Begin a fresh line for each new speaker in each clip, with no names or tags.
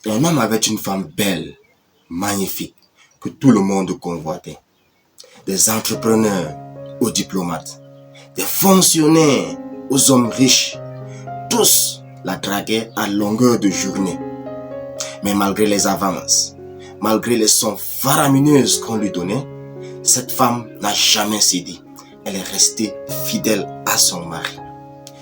Un homme avait une femme belle, magnifique, que tout le monde convoitait. Des entrepreneurs aux diplomates, des fonctionnaires aux hommes riches, tous la draguaient à longueur de journée. Mais malgré les avances, malgré les sommes faramineuses qu'on lui donnait, cette femme n'a jamais cédé. Elle est restée fidèle à son mari.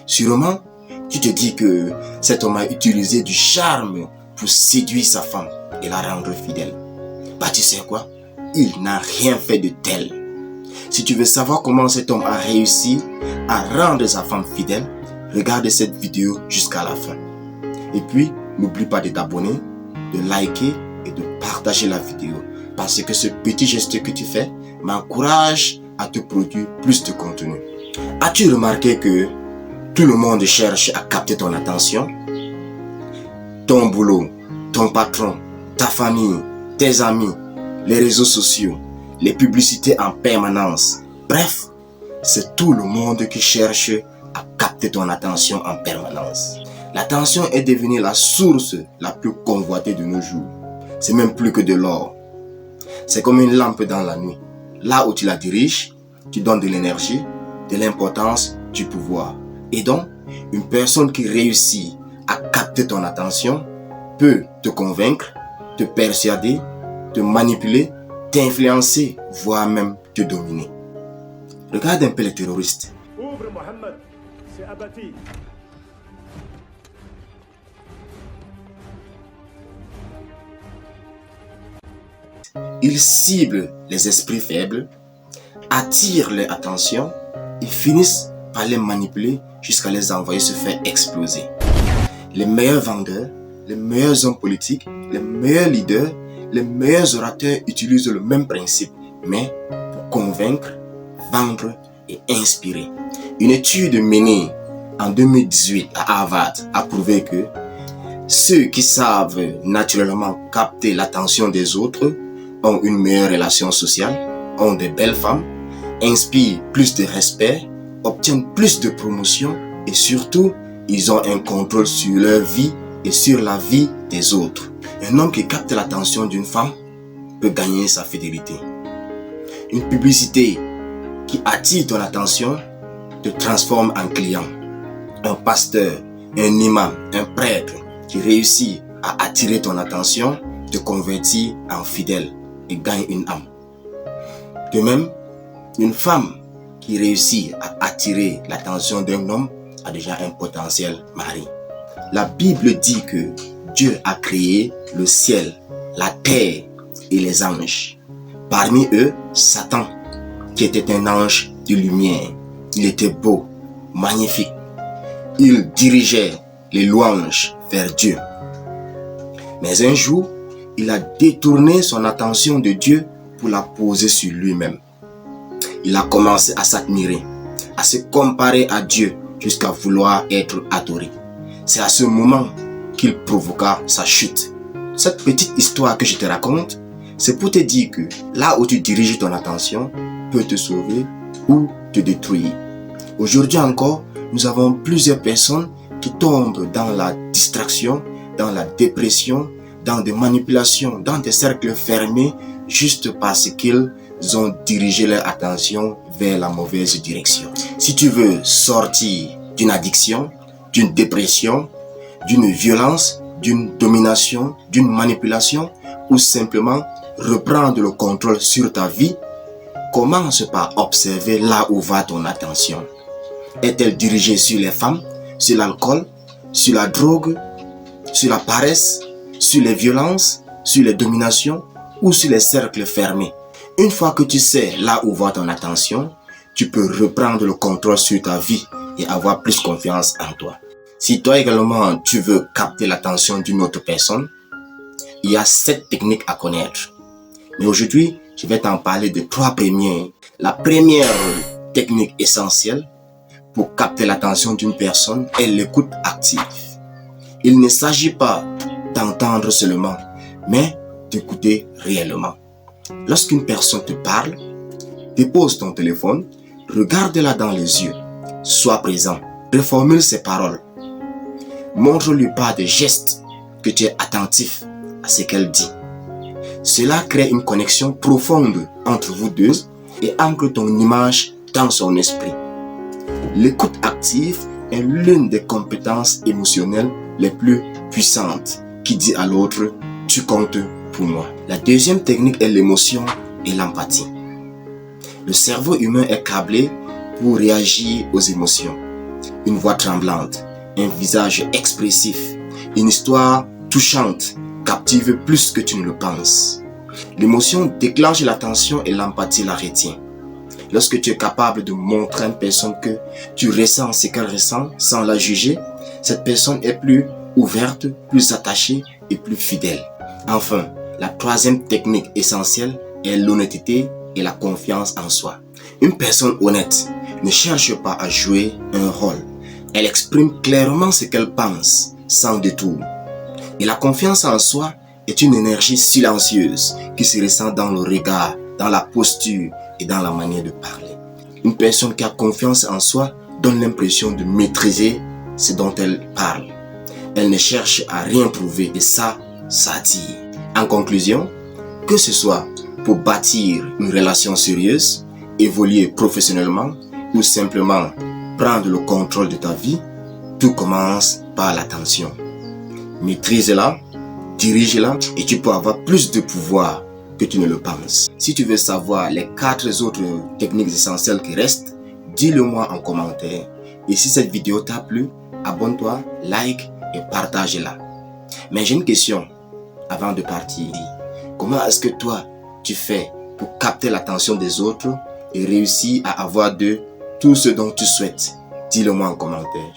Sûrement, tu te dis que cet homme a utilisé du charme pour séduire sa femme et la rendre fidèle. Bah tu sais quoi? Il n'a rien fait de tel. Si tu veux savoir comment cet homme a réussi à rendre sa femme fidèle, regarde cette vidéo jusqu'à la fin. Et puis, n'oublie pas de t'abonner, de liker et de partager la vidéo. Parce que ce petit geste que tu fais m'encourage à te produire plus de contenu. As-tu remarqué que tout le monde cherche à capter ton attention? Ton boulot, ton patron, ta famille, tes amis, les réseaux sociaux, les publicités en permanence. Bref, c'est tout le monde qui cherche à capter ton attention en permanence. L'attention est devenue la source la plus convoitée de nos jours. C'est même plus que de l'or. C'est comme une lampe dans la nuit. Là où tu la diriges, tu donnes de l'énergie, de l'importance, du pouvoir. Et donc, une personne qui réussit à capter ton attention peut te convaincre, te persuader, te manipuler, t'influencer, voire même te dominer. Regarde un peu les terroristes.
Ouvre Mohammed, c'est abattu.
Ils ciblent les esprits faibles, attirent leur attention et finissent par les manipuler jusqu'à les envoyer se faire exploser. Les meilleurs vendeurs, les meilleurs hommes politiques, les meilleurs leaders, les meilleurs orateurs utilisent le même principe, mais pour convaincre, vendre et inspirer. Une étude menée en 2018 à Harvard a prouvé que ceux qui savent naturellement capter l'attention des autres ont une meilleure relation sociale, ont de belles femmes, inspirent plus de respect, obtiennent plus de promotion et surtout, ils ont un contrôle sur leur vie et sur la vie des autres. Un homme qui capte l'attention d'une femme peut gagner sa fidélité. Une publicité qui attire ton attention te transforme en client. Un pasteur, un imam, un prêtre qui réussit à attirer ton attention te convertit en fidèle et gagne une âme. De même, une femme qui réussit à attirer l'attention d'un homme a déjà un potentiel mari. La Bible dit que Dieu a créé le ciel, la terre et les anges. Parmi eux, Satan, qui était un ange de lumière. Il était beau, magnifique. Il dirigeait les louanges vers Dieu. Mais un jour, il a détourné son attention de Dieu pour la poser sur lui-même. Il a commencé à s'admirer, à se comparer à Dieu jusqu'à vouloir être adoré. C'est à ce moment qu'il provoqua sa chute. Cette petite histoire que je te raconte, c'est pour te dire que là où tu diriges ton attention peut te sauver ou te détruire. Aujourd'hui encore, nous avons plusieurs personnes qui tombent dans la distraction, dans la dépression, dans des manipulations, dans des cercles fermés, juste parce qu'ils ont dirigé leur attention vers la mauvaise direction. Si tu veux sortir d'une addiction, d'une dépression, d'une violence, d'une domination, d'une manipulation, ou simplement reprendre le contrôle sur ta vie, commence par observer là où va ton attention. Est-elle dirigée sur les femmes, sur l'alcool, sur la drogue, sur la paresse, sur les violences, sur les dominations ou sur les cercles fermés? Une fois que tu sais là où va ton attention, tu peux reprendre le contrôle sur ta vie et avoir plus confiance en toi. Si toi également tu veux capter l'attention d'une autre personne, il y a 7 techniques à connaître. Mais aujourd'hui, je vais t'en parler de 3 premières. La première technique essentielle pour capter l'attention d'une personne est l'écoute active. Il ne s'agit pas d'entendre seulement, mais d'écouter réellement. Lorsqu'une personne te parle, dépose ton téléphone, regarde-la dans les yeux, sois présent, reformule ses paroles. Montre-lui par des gestes que tu es attentif à ce qu'elle dit. Cela crée une connexion profonde entre vous deux et ancre ton image dans son esprit. L'écoute active est l'une des compétences émotionnelles les plus puissantes qui dit à l'autre « tu comptes pour moi ». La deuxième technique est l'émotion et l'empathie. Le cerveau humain est câblé pour réagir aux émotions. Une voix tremblante, un visage expressif, une histoire touchante captive plus que tu ne le penses. L'émotion déclenche l'attention et l'empathie la retient. Lorsque tu es capable de montrer à une personne que tu ressens ce qu'elle ressent sans la juger, cette personne est plus ouverte, plus attachée et plus fidèle. Enfin, la troisième technique essentielle est l'honnêteté et la confiance en soi. Une personne honnête ne cherche pas à jouer un rôle. Elle exprime clairement ce qu'elle pense, sans détour. Et la confiance en soi est une énergie silencieuse qui se ressent dans le regard, dans la posture et dans la manière de parler. Une personne qui a confiance en soi donne l'impression de maîtriser ce dont elle parle. Elle ne cherche à rien prouver et ça attire. En conclusion, que ce soit pour bâtir une relation sérieuse, évoluer professionnellement ou simplement prendre le contrôle de ta vie, tout commence par l'attention. Maîtrise-la, dirige-la et tu peux avoir plus de pouvoir que tu ne le penses. Si tu veux savoir les 4 autres techniques essentielles qui restent, dis-le moi en commentaire. Et si cette vidéo t'a plu, abonne-toi, like et partage-la. Mais j'ai une question avant de partir. Comment est-ce que toi, tu fais pour capter l'attention des autres et réussir à avoir d'eux tout ce dont tu souhaites? Dis-le moi en commentaire.